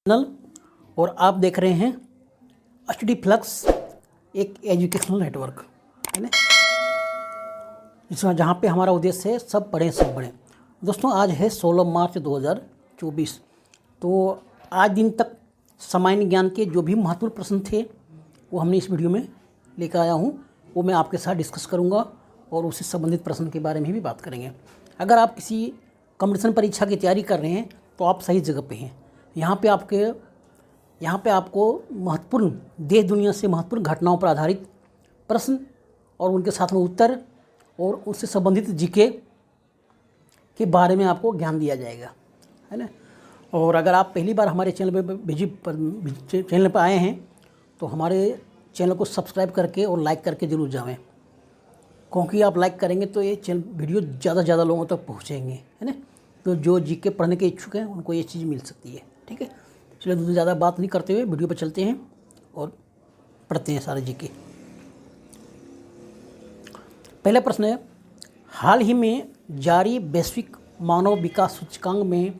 Channel और आप देख रहे हैं HD फ्लक्स, एक एजुकेशनल नेटवर्क है ना, इसमें जहाँ पे हमारा उद्देश्य है सब पढ़ें सब बढ़ें। दोस्तों आज है 16 मार्च 2024। तो आज दिन तक सामान्य ज्ञान के जो भी महत्वपूर्ण प्रश्न थे वो हमने इस वीडियो में लेकर आया हूँ, वो मैं आपके साथ डिस्कस करूँगा और उससे संबंधित प्रश्न के बारे में भी बात करेंगे। अगर आप किसी कॉम्पिटिशन परीक्षा की तैयारी कर रहे हैं तो आप सही जगह पे हैं। यहाँ पे आपको महत्वपूर्ण देश दुनिया से महत्वपूर्ण घटनाओं पर आधारित प्रश्न और उनके साथ में उत्तर और उससे संबंधित जीके के बारे में आपको ज्ञान दिया जाएगा, है ना। और अगर आप पहली बार हमारे चैनल पर आए हैं तो हमारे चैनल को सब्सक्राइब करके और लाइक करके ज़रूर जाएं, क्योंकि आप लाइक करेंगे तो ये वीडियो ज़्यादा से ज़्यादा लोगों तक पहुँचेंगे, है ना। तो जो जीके पढ़ने के इच्छुक हैं उनको ये चीज़ मिल सकती है, ठीक है। चलिए दोस्तों ज़्यादा बात नहीं करते हुए वीडियो पर चलते हैं और पढ़ते हैं सारे जीके। पहला प्रश्न है, हाल ही में जारी वैश्विक मानव विकास सूचकांक में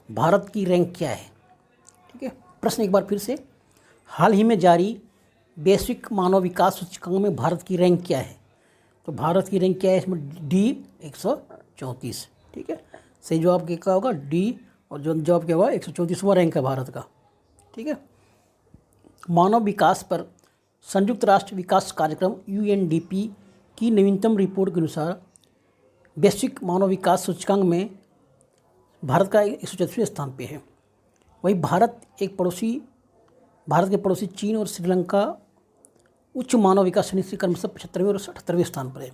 भारत की रैंक क्या है? ठीक है, प्रश्न एक बार फिर से, हाल ही में जारी वैश्विक मानव विकास सूचकांक में भारत की रैंक क्या है? तो भारत की रैंक क्या है इसमें? D134। ठीक है, सही जवाब क्या होगा? डी, और जो जवाब क्या होगा? 134वां रैंक है भारत का। ठीक है, मानव विकास पर संयुक्त राष्ट्र विकास कार्यक्रम UNDP की नवीनतम रिपोर्ट के अनुसार वैश्विक मानव विकास सूचकांक में भारत का 134वें स्थान पे है। वहीं भारत के पड़ोसी चीन और श्रीलंका उच्च मानव विकास श्रेणी से क्रमशः 75वें और 78वें स्थान पर है।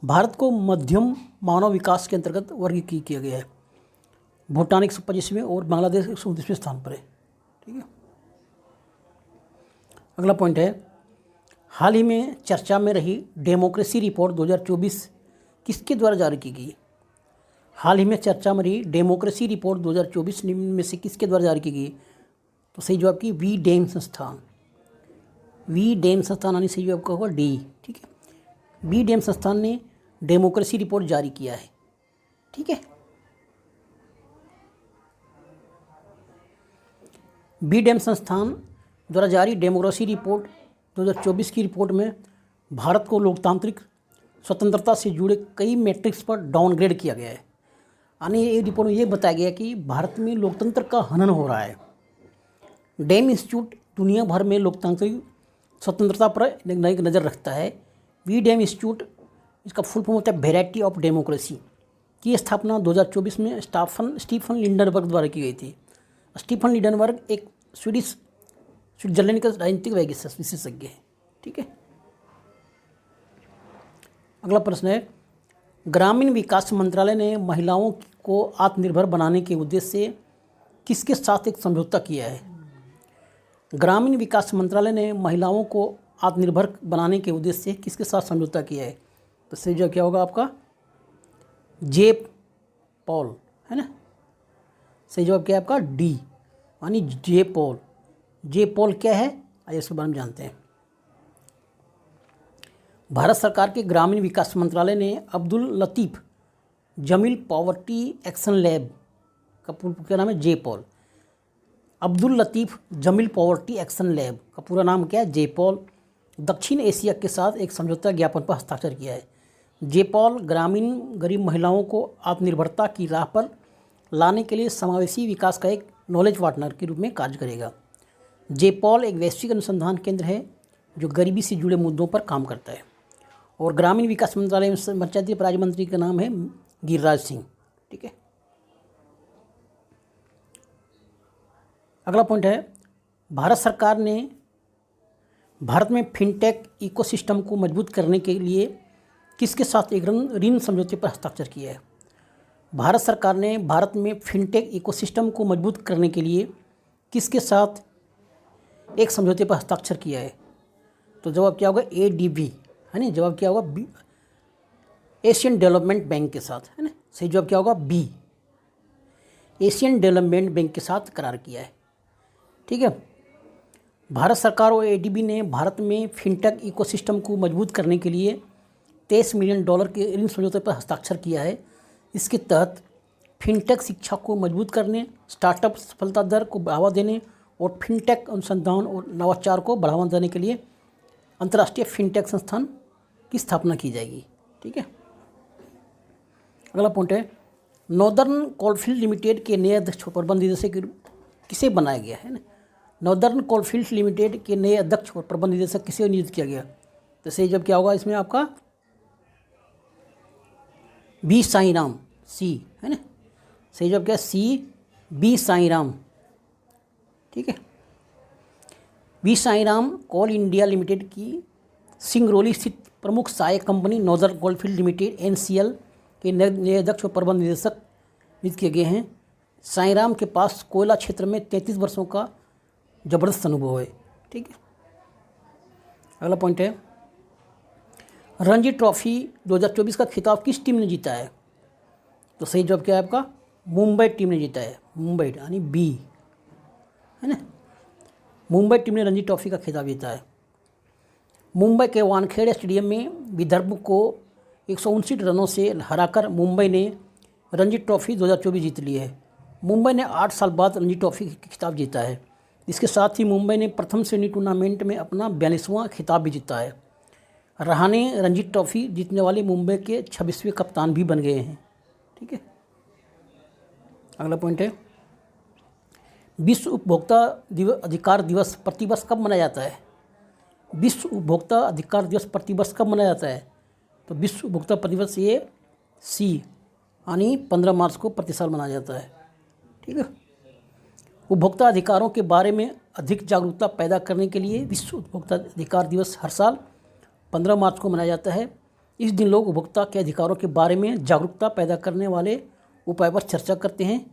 भारत को मध्यम मानव विकास के अंतर्गत वर्गीकृत किया गया है। भूटान 125वें और बांग्लादेश 129वें स्थान पर है। ठीक है, अगला पॉइंट है, हाल ही में चर्चा में रही डेमोक्रेसी रिपोर्ट 2024 किसके द्वारा जारी की गई? हाल ही में चर्चा में रही डेमोक्रेसी रिपोर्ट 2024 निम्न में से किसके द्वारा जारी की गई? तो सही जवाब की वी-डेम संस्थान। वी-डेम संस्थान यानी सही जवाब का होगा डी। ठीक है, वी-डेम संस्थान ने डेमोक्रेसी रिपोर्ट जारी किया है। ठीक है, वी-डेम संस्थान द्वारा जारी डेमोक्रेसी रिपोर्ट 2024 की रिपोर्ट में भारत को लोकतांत्रिक स्वतंत्रता से जुड़े कई मैट्रिक्स पर डाउनग्रेड किया गया है। यानी ये रिपोर्ट में ये बताया गया कि भारत में लोकतंत्र का हनन हो रहा है। डेम इंस्टीट्यूट दुनिया भर में लोकतांत्रिक स्वतंत्रता पर एक नई नज़र रखता है। वी-डेम इंस्टीट्यूट, इसका फुल फॉर्म होता है वैरायटी ऑफ डेमोक्रेसी, की स्थापना 2024 में स्टीफन लिंडनबर्ग द्वारा की गई थी। स्टीफन लिंडनबर्ग एक स्विट्जरलैंड का राजनीतिक विशेषज्ञ है। ठीक है, अगला प्रश्न है, ग्रामीण विकास मंत्रालय ने महिलाओं को आत्मनिर्भर बनाने के उद्देश्य से किसके साथ एक समझौता किया है? ग्रामीण विकास मंत्रालय ने महिलाओं को आत्मनिर्भर बनाने के उद्देश्य से किसके साथ समझौता किया है? तो सही जवाब क्या होगा आपका? जे पॉल, है ना। सही जवाब क्या है आपका? डी, यानी जे पॉल। जे पॉल क्या है आइए इसके बारे में जानते हैं। भारत सरकार के ग्रामीण विकास मंत्रालय ने Abdul Latif Jameel poverty action lab का क्या नाम है? जे Paul. Abdul Latif Jameel poverty action lab का पूरा नाम क्या है? जे पॉल। दक्षिण एशिया के साथ एक समझौता ज्ञापन पर हस्ताक्षर किया है। जे पॉल ग्रामीण गरीब महिलाओं को आत्मनिर्भरता की राह पर लाने के लिए समावेशी विकास का एक नॉलेज पार्टनर के रूप में कार्य करेगा। जे पॉल एक वैश्विक अनुसंधान केंद्र है जो गरीबी से जुड़े मुद्दों पर काम करता है। और ग्रामीण विकास मंत्रालय में पंचायती राज्य मंत्री का नाम है गिरिराज सिंह। ठीक है, अगला पॉइंट है, भारत सरकार ने भारत में फिनटेक इकोसिस्टम को मजबूत करने के लिए किसके साथ एक ऋण समझौते पर हस्ताक्षर किया है? भारत सरकार ने भारत में फिनटेक इकोसिस्टम को मजबूत करने के लिए किसके साथ एक समझौते पर हस्ताक्षर किया है? तो जवाब क्या होगा? ADB, है ना। जवाब क्या होगा? एशियन डेवलपमेंट बैंक के साथ, है ना। सही जवाब क्या होगा? B, एशियन डेवलपमेंट बैंक के साथ करार किया है। ठीक है, भारत सरकार और ADB ने भारत में फिनटेक इकोसिस्टम को मजबूत करने के लिए $23 मिलियन के ऋण समझौते पर हस्ताक्षर किया है। इसके तहत फिनटेक शिक्षा को मजबूत करने, स्टार्टअप सफलता दर को बढ़ावा देने और फिनटेक अनुसंधान और नवाचार को बढ़ावा देने के लिए अंतर्राष्ट्रीय फिनटेक संस्थान की स्थापना की जाएगी। ठीक है। अगला पॉइंट है, नॉर्दर्न कोलफील्ड लिमिटेड के नए अध्यक्ष और प्रबंध निदेशक किसे बनाया गया है ना। नॉर्दर्न कोलफील्ड लिमिटेड के नए अध्यक्ष और प्रबंध निदेशक किसे नियुक्त किया गया। तो सही जब क्या होगा इसमें आपका बी साईराम, सी है ना। सही जब क्या, सी बी साईराम। ठीक है। बी साईराम कोल इंडिया लिमिटेड की सिंगरौली स्थित प्रमुख सहायक company northern coalfield limited NCL के नए अध्यक्ष और प्रबंध निदेशक नियुक्त किए गए हैं। साईराम के पास कोयला क्षेत्र में 33 वर्षों का जबरदस्त अनुभव है। ठीक है। अगला पॉइंट है, रणजी ट्रॉफी 2024 का खिताब किस टीम ने जीता है। तो सही जवाब क्या है आपका, मुंबई टीम ने जीता है। मुंबई यानी बी है ना। मुंबई टीम ने रणजी ट्रॉफी का खिताब जीता है। मुंबई के वानखेड़े स्टेडियम में विदर्भ को 159 रनों से हराकर मुंबई ने रणजी ट्रॉफी 2024 जीत ली है। मुंबई ने 8 साल बाद रणजी ट्रॉफी खिताब जीता है। इसके साथ ही मुंबई ने प्रथम श्रेणी टूर्नामेंट में अपना 42वां खिताब भी जीता है। रहाणे रणजी ट्रॉफी जीतने वाले मुंबई के 26वें कप्तान भी बन गए हैं। ठीक है। अगला पॉइंट है, विश्व उपभोक्ता अधिकार दिवस प्रतिवर्ष कब मनाया जाता है। विश्व उपभोक्ता अधिकार दिवस प्रतिवर्ष कब मनाया जाता है। तो विश्व उपभोक्ता प्रतिवर्ष ये सी यानी 15 मार्च को प्रति साल मनाया जाता है। ठीक है। उपभोक्ता अधिकारों के बारे में अधिक जागरूकता पैदा करने के लिए विश्व उपभोक्ता अधिकार दिवस हर साल 15 मार्च को मनाया जाता है। इस दिन लोग उपभोक्ता के अधिकारों के बारे में जागरूकता पैदा करने वाले उपाय पर चर्चा करते हैं।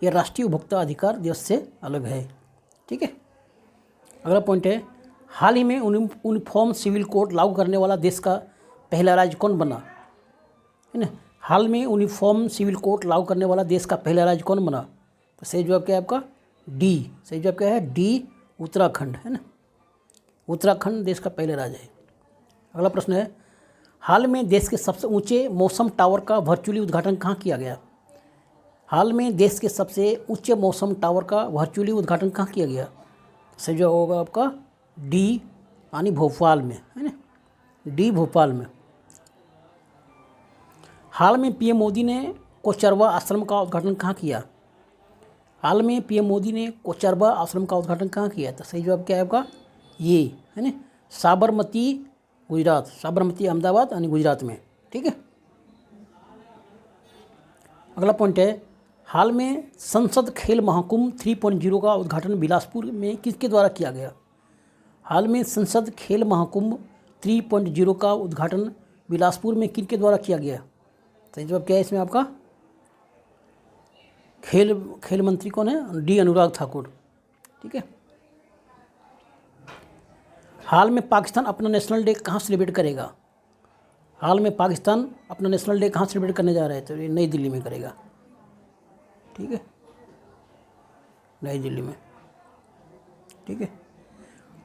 यह राष्ट्रीय उपभोक्ता अधिकार दिवस से अलग है। ठीक है। अगला पॉइंट है, हाल ही में यूनिफॉर्म सिविल कोड लागू करने वाला देश का पहला राज्य कौन बना है ना। हाल में यूनिफॉर्म सिविल कोड लागू करने वाला देश का पहला राज्य कौन बना। तो सही जवाब क्या है आपका, डी। सही जवाब क्या है, डी उत्तराखंड है ना। उत्तराखंड देश का पहला राज्य है। अगला प्रश्न है, हाल में देश के सबसे ऊंचे मौसम टावर का वर्चुअली उद्घाटन कहाँ किया गया। हाल में देश के सबसे ऊंचे मौसम टावर का वर्चुअली उद्घाटन कहाँ किया गया। सही जवाब होगा आपका डी यानी भोपाल में है ना। डी भोपाल में। हाल में PM मोदी ने कोचरबा आश्रम का उद्घाटन कहाँ किया। हाल में PM मोदी ने कोचरबा आश्रम का उद्घाटन कहाँ किया। तो सही जवाब क्या है आपका, ये है ना, साबरमती गुजरात। साबरमती अहमदाबाद यानी गुजरात में। ठीक है। अगला पॉइंट है, हाल में संसद खेल महाकुंभ 3.0 का उद्घाटन बिलासपुर में किसके द्वारा किया गया। हाल में संसद खेल महाकुंभ 3.0 का उद्घाटन बिलासपुर में किसके द्वारा किया गया। सही जवाब क्या है इसमें आपका, खेल मंत्री कौन है, डी अनुराग ठाकुर। ठीक है। हाल में पाकिस्तान अपना नेशनल डे कहाँ सेलिब्रेट करेगा। हाल में पाकिस्तान अपना नेशनल डे कहाँ सेलिब्रेट करने जा रहे हैं। तो ये नई दिल्ली में करेगा। ठीक है, नई दिल्ली में। ठीक है।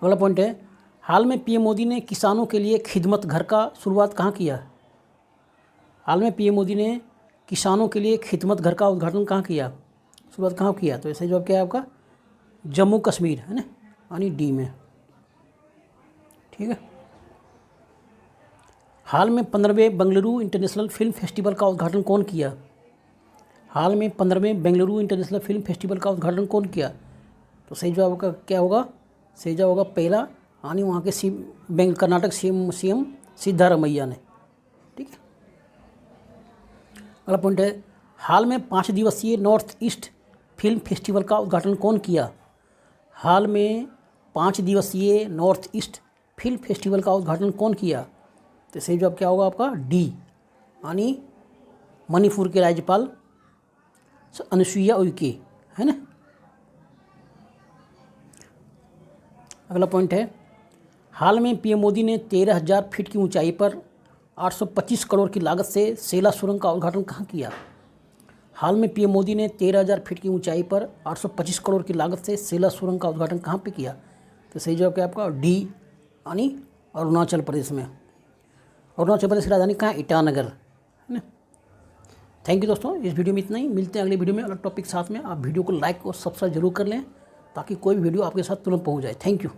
अगला पॉइंट है, हाल में PM मोदी ने किसानों के लिए खिदमत घर का शुरुआत कहाँ किया। हाल में PM मोदी ने किसानों के लिए खिदमत घर का उद्घाटन कहाँ किया, शुरुआत कहाँ किया। तो ऐसे जवाब क्या है आपका, जम्मू कश्मीर है ना, यानी डी में। ठीक है। हाल में 15वें बेंगलुरु इंटरनेशनल फिल्म फेस्टिवल का उद्घाटन कौन किया। हाल में 15वें बेंगलुरु इंटरनेशनल फिल्म फेस्टिवल का उद्घाटन कौन किया। तो सही जवाब का क्या होगा, सही जवाब होगा पहला यानी वहाँ के कर्नाटक CM सिद्धारमैया ने। ठीक है। अगला पॉइंट है, हाल में 5 दिवसीय नॉर्थ ईस्ट फिल्म फेस्टिवल का उद्घाटन कौन किया। हाल में 5 दिवसीय नॉर्थ ईस्ट फिल्म फेस्टिवल का उद्घाटन कौन किया। तो सही जवाब क्या होगा आपका, डी यानी मणिपुर के राज्यपाल अनुसुईया उइके है ना। अगला पॉइंट है, हाल में PM मोदी ने 13,000 फीट की ऊंचाई पर 825 करोड़ की लागत से सेला सुरंग का उद्घाटन कहाँ किया। हाल में PM मोदी ने 13,000 फीट की ऊंचाई पर 825 करोड़ की लागत से सेला सुरंग का उद्घाटन कहाँ पे किया। तो सही जवाब क्या है आपका, डी यानी अरुणाचल प्रदेश में। अरुणाचल प्रदेश की राजधानी कहाँ है, ईटानगर है ना। थैंक यू दोस्तों, इस वीडियो में इतना ही। मिलते हैं अगले वीडियो में अलग टॉपिक साथ में। आप वीडियो को लाइक और सब्सक्राइब जरूर कर लें ताकि कोई भी वीडियो आपके साथ तुरंत पहुँच जाए। Thank you.